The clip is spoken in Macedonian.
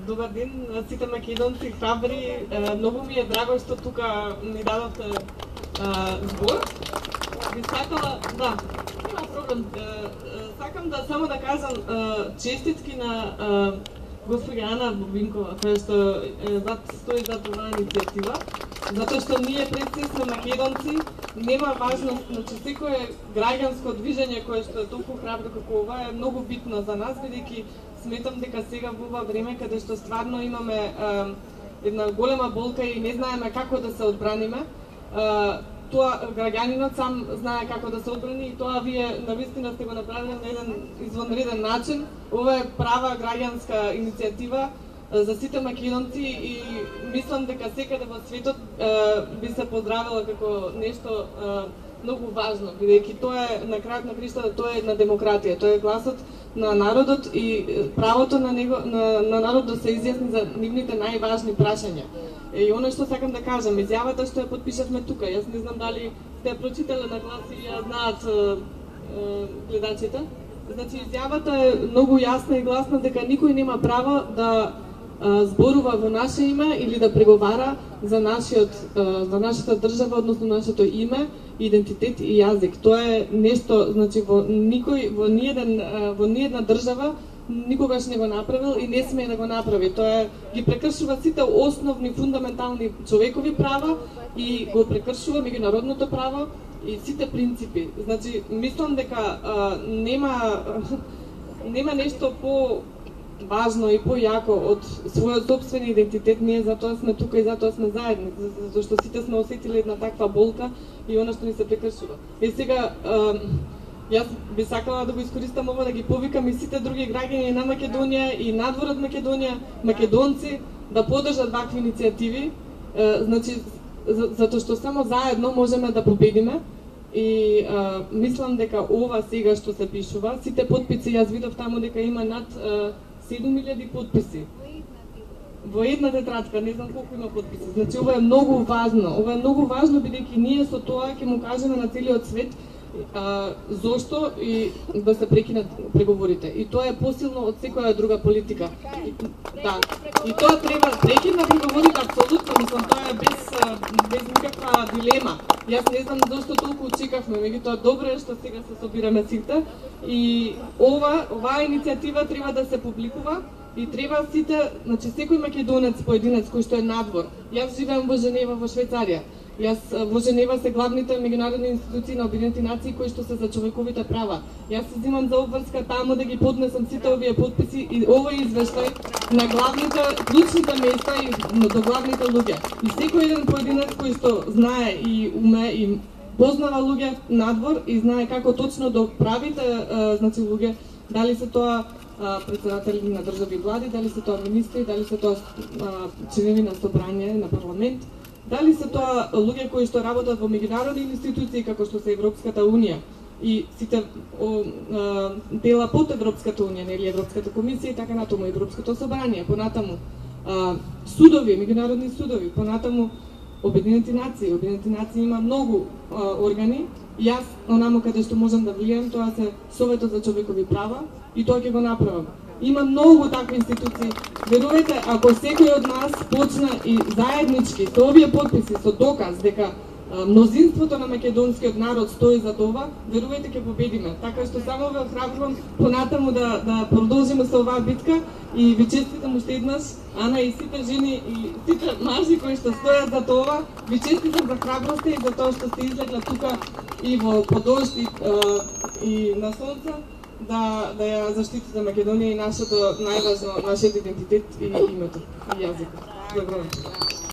Добар ден на сите македонци храбри. Многу ми е драго што тука ми дадовте збор. Би сакала, да, нема проблем. Сакам да само да кажам честитки на госпоѓа Ана Бобинкова, која што стои зад оваа иницијатива, затоа што ние пред се сме македонци, нема важност, значи секое граѓанско движење кое што е толку храбро како ова е многу битно за нас, бидејќи сметам дека сега во ова време каде што стварно имаме една голема болка и не знаеме како да се одбраниме, тоа граѓанинот сам знае како да се одбрани и тоа вие навистина сте го направиле на еден извонреден начин. Ова е права граѓанска иницијатива за сите македонци и мислам дека секаде во светот би се поздравила како нешто многу важно, бидејќи тоа е на крајот на краиштата, тоа е една демократија, тоа е гласот на народот и правото на народот да се изјасни за нивните најважни прашања. И оно што сакам да кажам, изјавата што ја потпишавме тука, јас не знам дали сте ја прочитале на глас и ја знаат гледачите. Значи изјавата е многу јасна и гласна дека никој нема право да зборува во наше име или да преговара за нашата држава, односно нашето име, идентитет и јазик. Тоа е нешто, значи во ниедна држава никогаш не го направил и не смее да го направи. Тоа ги прекршува сите основни фундаментални човекови права и го прекршува меѓународното право и сите принципи. Значи мислам дека нема нешто важно и појако од својот собствен идентитет. Ние затоа сме тука и затоа сме заедни, затоа што сите сме осетиле една таква болка и она што ни се прекршува. И сега јас би сакала да го искористам ова да ги повикам и сите други граѓани на Македонија и надвор од Македонија, македонци да поддржат вакви иницијативи, значи затоа што само заедно можеме да победиме. И мислам дека ова сега што се пишува, сите потписи, јас видов таму дека има над 7000 потписи. Во една тетрадка, не знам колку има потписи. Значи ова е многу важно. Ова е многу важно бидејќи ние со тоа ќе му кажеме на целиот свет зошто и да се прекинат преговорите. И тоа е посилно од секоја друга политика. Да. И тоа треба прекинат преговорите апсолутно, мислам тоа е без никаква дилема. Јас не знам зошто толку чекавме, меѓутоа добро е што сега се собираме сите и оваа иницијатива треба да се публикува и треба сите, значи секој македонец поединец кој што е надвор. Јас живеам во Женева во Швајцарија. Во Женева се главните меѓународни институции на Обединените нации кои што се за човековите права. Јас се земам за обврска таму да ги поднесам сите овие потписи и овој извештај на главните, клучните места и до главните луѓе. И секој еден поединец кој што знае и уме и познава луѓе надвор и знае како точно да правите, значи луѓе, дали се тоа председатели на држави и влади, дали се тоа министри, дали се тоа членови на собрање, на парламент, дали се тоа луѓе кои што работат во меѓународни институции како што се Европската унија и сите дела под Европската унија, нели Европската комисија и така натаму, Европското собрание, понатаму судови, меѓународни судови, понатаму Обединените нации. Обединените нации има многу органи. Јас, онамо каде што можам да влијам, тоа се Советот за човекови права и тоа ќе го направам. Има многу такви институции. Верувајте, ако секој од нас почна и заеднички со овие потписи, со доказ дека мнозинството на македонскиот народ стои за това, верувајте ќе победиме. Така што само ве охрабрувам понатаму да продолжиме со оваа битка и ви честитам уште еднаш, Ана и сите жени и сите мажи кои што стојат за това, ви честитам за храброста и за тоа што сте излегла тука и во подожд и на сонце да ја заштитите Македонија и нашето најважно, нашиот идентитет и името и јазикот. Добро.